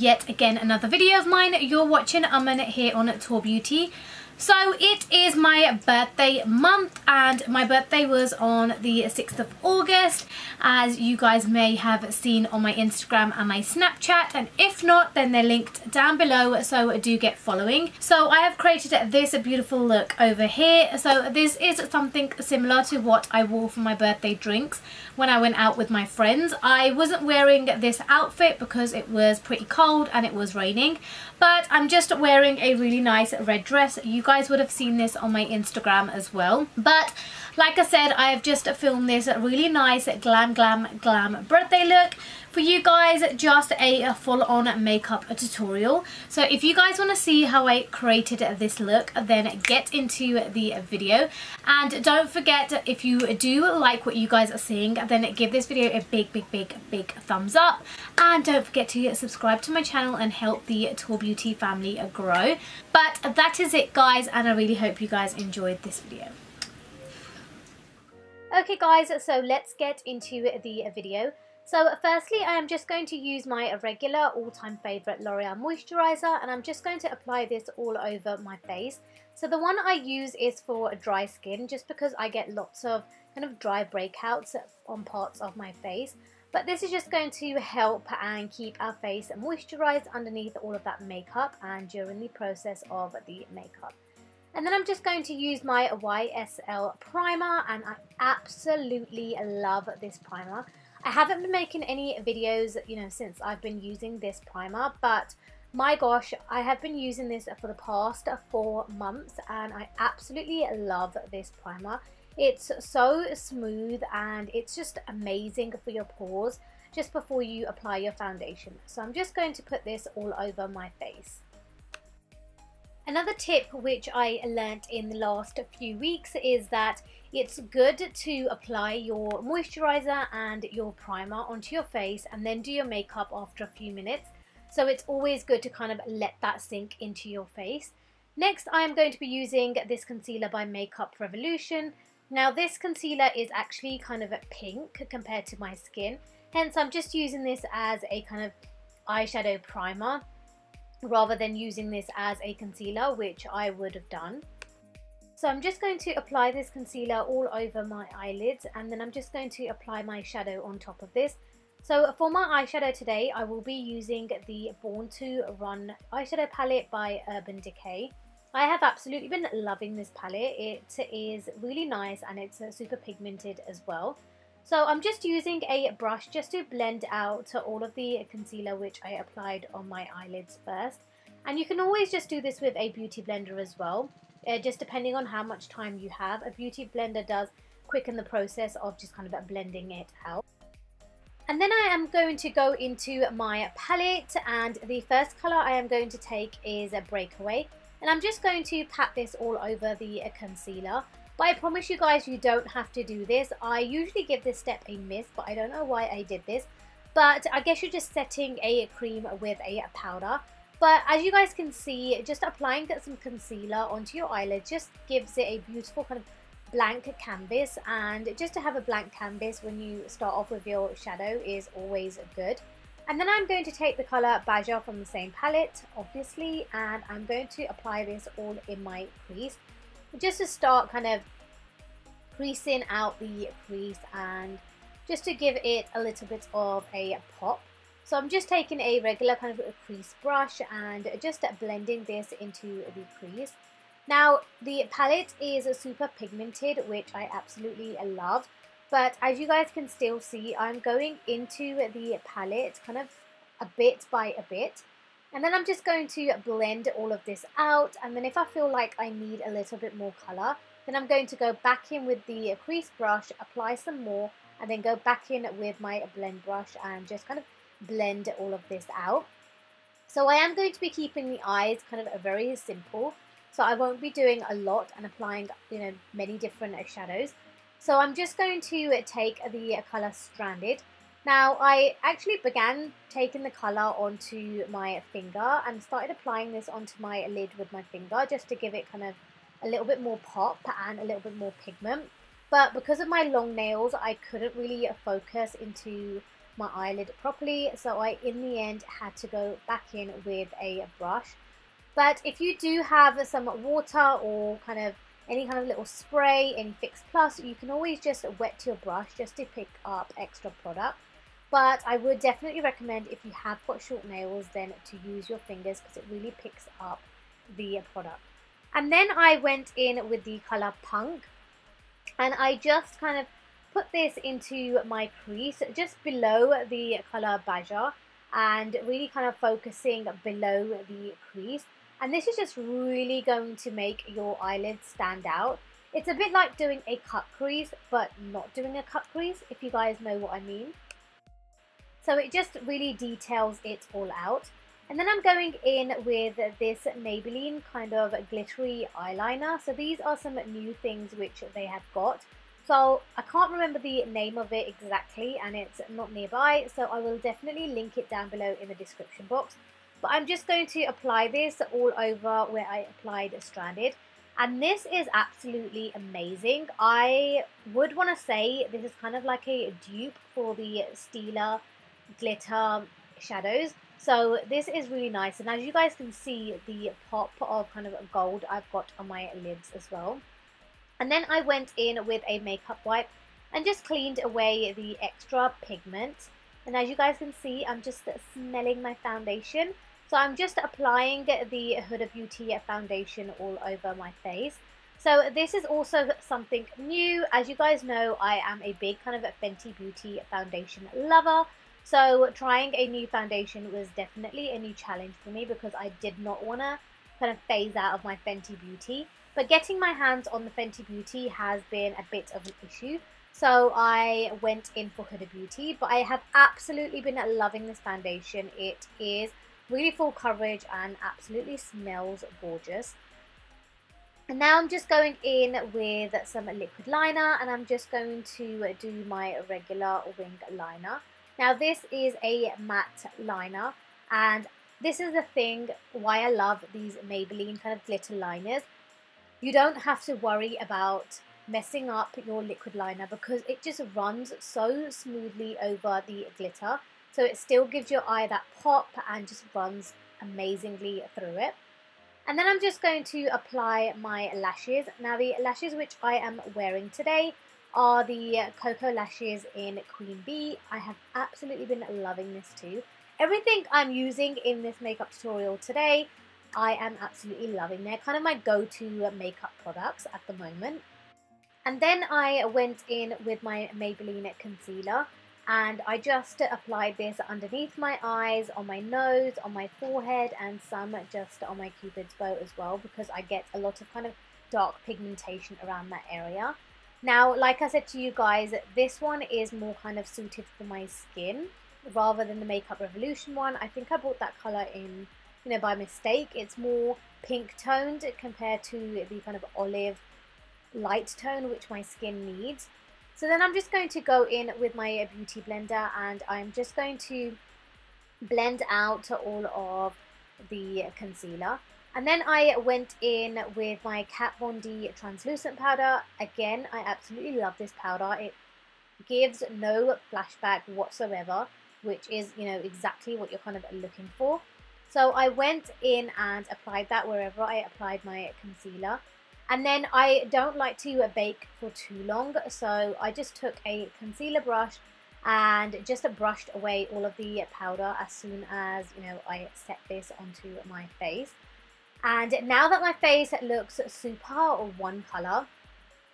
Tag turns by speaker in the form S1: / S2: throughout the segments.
S1: yet again another video of mine. You're watching Aman here on TAUR Beauty. So it is my birthday month and my birthday was on the 6th of August, as you guys may have seen on my Instagram and my Snapchat, and if not then they're linked down below, so do get following. So I have created this beautiful look over here. So this is something similar to what I wore for my birthday drinks when I went out with my friends. I wasn't wearing this outfit because it was pretty cold and it was raining, but I'm just wearing a really nice red dress. You guys would have seen this on my Instagram as well. But like I said, I have just filmed this really nice glam birthday look for you guys, just a full-on makeup tutorial. So if you guys want to see how I created this look, then get into the video. And don't forget, if you do like what you guys are seeing, then give this video a big thumbs up. And don't forget to subscribe to my channel and help the TAUR Beauty family grow. But that is it, guys, and I really hope you guys enjoyed this video. Okay guys, so let's get into the video. So firstly, I am just going to use my regular all-time favourite L'Oreal moisturizer, and I'm just going to apply this all over my face. So the one I use is for dry skin, just because I get lots of kind of dry breakouts on parts of my face. But this is just going to help and keep our face moisturized underneath all of that makeup and during the process of the makeup. And then I'm just going to use my YSL primer, and I absolutely love this primer. I haven't been making any videos, since I've been using this primer, but my gosh, I have been using this for the past 4 months and I absolutely love this primer. It's so smooth and it's just amazing for your pores just before you apply your foundation. So I'm just going to put this all over my face. Another tip which I learnt in the last few weeks is that it's good to apply your moisturizer and your primer onto your face and then do your makeup after a few minutes. So it's always good to kind of let that sink into your face. Next, I am going to be using this concealer by Makeup Revolution. Now this concealer is actually kind of pink compared to my skin, hence I'm just using this as a kind of eyeshadow primer, rather than using this as a concealer, which I would have done. So I'm just going to apply this concealer all over my eyelids, and then I'm just going to apply my shadow on top of this. So for my eyeshadow today, I will be using the Born to Run eyeshadow palette by Urban Decay. I have absolutely been loving this palette. It is really nice and it's super pigmented as well. So I'm just using a brush just to blend out all of the concealer which I applied on my eyelids first. And you can always just do this with a beauty blender as well, just depending on how much time you have. A beauty blender does quicken the process of just kind of blending it out. And then I am going to go into my palette, and the first colour I am going to take is a Breakaway. And I'm just going to pat this all over the concealer. But I promise you guys, you don't have to do this. I usually give this step a miss, but I don't know why I did this. But I guess you're just setting a cream with a powder. But as you guys can see, just applying some concealer onto your eyelids just gives it a beautiful kind of blank canvas. And just to have a blank canvas when you start off with your shadow is always good. And then I'm going to take the colour Badger from the same palette, obviously, and I'm going to apply this all in my crease, just to start kind of creasing out the crease and just to give it a little bit of a pop. So I'm just taking a regular kind of crease brush and just blending this into the crease. Now the palette is super pigmented, which I absolutely love, but as you guys can still see, I'm going into the palette kind of a bit by a bit. And then I'm just going to blend all of this out, and then if I feel like I need a little bit more colour, then I'm going to go back in with the crease brush, apply some more, and then go back in with my blend brush and just kind of blend all of this out. So I am going to be keeping the eyes kind of very simple, so I won't be doing a lot and applying many different shadows. So I'm just going to take the colour Stranded. Now I actually began taking the colour onto my finger and started applying this onto my lid with my finger, just to give it kind of a little bit more pop and a little bit more pigment. But because of my long nails, I couldn't really focus into my eyelid properly, so I in the end had to go back in with a brush. But if you do have some water or kind of any kind of little spray, any Fix Plus, you can always just wet your brush just to pick up extra product. But I would definitely recommend, if you have got short nails, then to use your fingers, because it really picks up the product. And then I went in with the colour Punk, and I just kind of put this into my crease just below the colour Baja, and really kind of focusing below the crease. And this is just really going to make your eyelids stand out. It's a bit like doing a cut crease, but not doing a cut crease, if you guys know what I mean. So it just really details it all out. And then I'm going in with this Maybelline kind of glittery eyeliner. So these are some new things which they have got. So I can't remember the name of it exactly, and it's not nearby, so I will definitely link it down below in the description box. But I'm just going to apply this all over where I applied Stranded. And this is absolutely amazing. I would want to say this is kind of like a dupe for the Stila glitter shadows. So this is really nice. And as you guys can see, the pop of kind of gold I've got on my lids as well. And then I went in with a makeup wipe and just cleaned away the extra pigment. And as you guys can see, I'm just smelling my foundation. So I'm just applying the Huda Beauty foundation all over my face. So this is also something new. As you guys know, I am a big kind of Fenty Beauty foundation lover. So trying a new foundation was definitely a new challenge for me, because I did not want to kind of phase out of my Fenty Beauty. But getting my hands on the Fenty Beauty has been a bit of an issue. So I went in for Huda Beauty, but I have absolutely been loving this foundation. It is really full coverage and absolutely smells gorgeous. And now I'm just going in with some liquid liner, and I'm just going to do my regular wing liner. Now this is a matte liner, and this is the thing why I love these Maybelline kind of glitter liners. You don't have to worry about messing up your liquid liner, because it just runs so smoothly over the glitter. So it still gives your eye that pop and just runs amazingly through it. And then I'm just going to apply my lashes. Now the lashes which I am wearing today are the Koko lashes in Queen Bee. I have absolutely been loving this too. Everything I'm using in this makeup tutorial today, I am absolutely loving. They're kind of my go-to makeup products at the moment. And then I went in with my Maybelline concealer, and I just applied this underneath my eyes, on my nose, on my forehead, and some just on my cupid's bow as well, because I get a lot of kind of dark pigmentation around that area. Now, like I said to you guys, this one is more kind of suited for my skin rather than the Makeup Revolution one. I think I bought that colour in, you know, by mistake. It's more pink toned compared to the kind of olive light tone which my skin needs. So then I'm just going to go in with my beauty blender, and I'm just going to blend out all of the concealer. And then I went in with my Kat Von D translucent powder. Again, I absolutely love this powder. It gives no flashback whatsoever, which is, you know, exactly what you're kind of looking for. So I went in and applied that wherever I applied my concealer. And then I don't like to bake for too long, so I just took a concealer brush and just brushed away all of the powder as soon as, you know, I set this onto my face. And now that my face looks super one colour,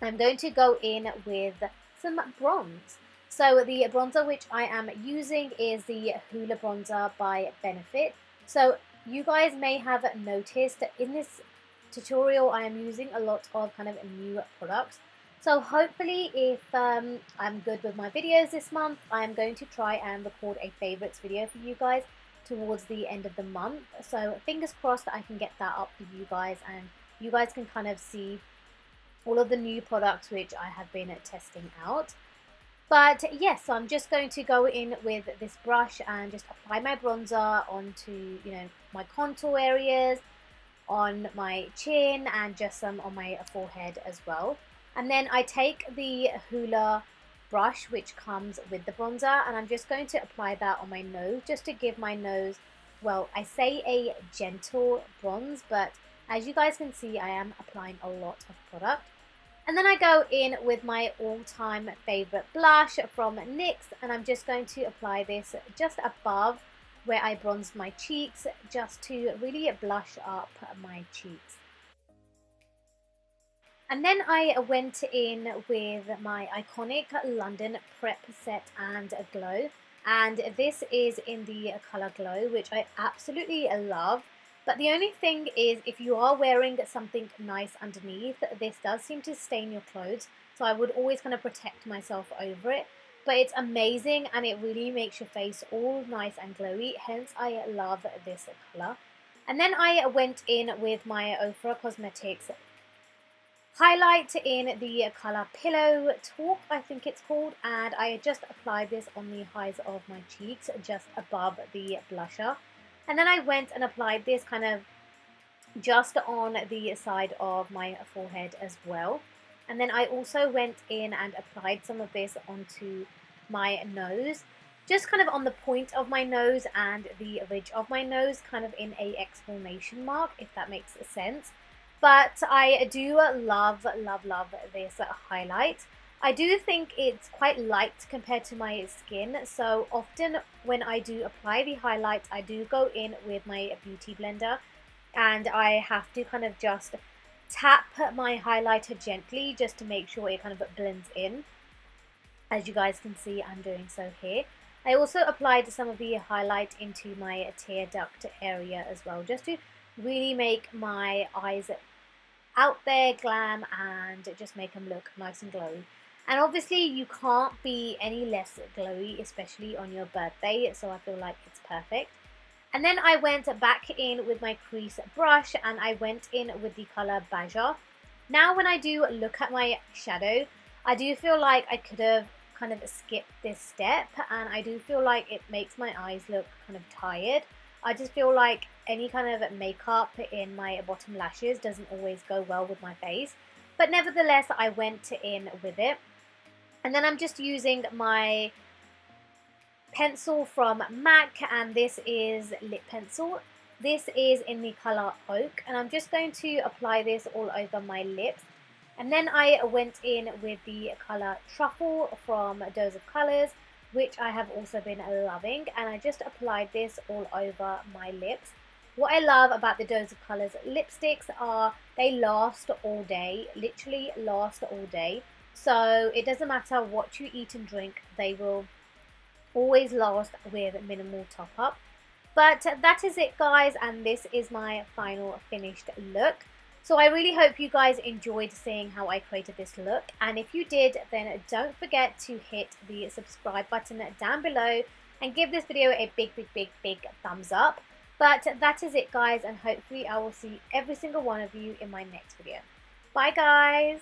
S1: I'm going to go in with some bronze. So the bronzer which I am using is the Hoola bronzer by Benefit. So you guys may have noticed in this tutorial I am using a lot of kind of new products. So hopefully, if I'm good with my videos this month, I'm going to try and record a favourites video for you guys towards the end of the month. So fingers crossed that I can get that up for you guys, and you guys can kind of see all of the new products which I have been testing out. But yes, so I'm just going to go in with this brush and just apply my bronzer onto, you know, my contour areas, on my chin, and just some on my forehead as well. And then I take the Hoola brush which comes with the bronzer, and I'm just going to apply that on my nose just to give my nose, well, I say a gentle bronze, but as you guys can see, I am applying a lot of product. And then I go in with my all-time favorite blush from NYX, and I'm just going to apply this just above where I bronzed my cheeks, just to really blush up my cheeks. And then I went in with my iconic London Prep Set and Glow, and this is in the colour Glow, which I absolutely love. But the only thing is, if you are wearing something nice underneath, this does seem to stain your clothes. So I would always kind of protect myself over it. But it's amazing, and it really makes your face all nice and glowy. Hence, I love this colour. And then I went in with my Ofra Cosmetics highlight in the colour Pillow Talk, I think it's called. And I just applied this on the highs of my cheeks, just above the blusher. And then I went and applied this kind of just on the side of my forehead as well. And then I also went in and applied some of this onto my nose, just kind of on the point of my nose and the ridge of my nose, kind of in a exclamation mark, if that makes sense. But I do love, love, love this highlight. I do think it's quite light compared to my skin, so often when I do apply the highlight, I do go in with my beauty blender, and I have to kind of just tap my highlighter gently just to make sure it kind of blends in. As you guys can see, I'm doing so here. I also applied some of the highlight into my tear duct area as well, just to really make my eyes out there, glam, and just make them look nice and glowy. And obviously you can't be any less glowy, especially on your birthday, so I feel like it's perfect. And then I went back in with my crease brush, and I went in with the colour Beige. Now when I do look at my shadow, I do feel like I could have kind of skipped this step, and I do feel like it makes my eyes look kind of tired. I just feel like any kind of makeup in my bottom lashes doesn't always go well with my face. But nevertheless, I went in with it. And then I'm just using my pencil from MAC, and this is lip pencil. This is in the colour Oak, and I'm just going to apply this all over my lips. And then I went in with the colour Truffle from Dose of Colours, which I have also been loving, and I just applied this all over my lips. What I love about the Dose of Colours lipsticks are they last all day, literally last all day. So it doesn't matter what you eat and drink, they will always last with minimal top up. But that is it, guys, and this is my final finished look. So I really hope you guys enjoyed seeing how I created this look, and if you did, then don't forget to hit the subscribe button down below and give this video a big, big, big, big thumbs up. But that is it, guys, and hopefully I will see every single one of you in my next video. Bye, guys!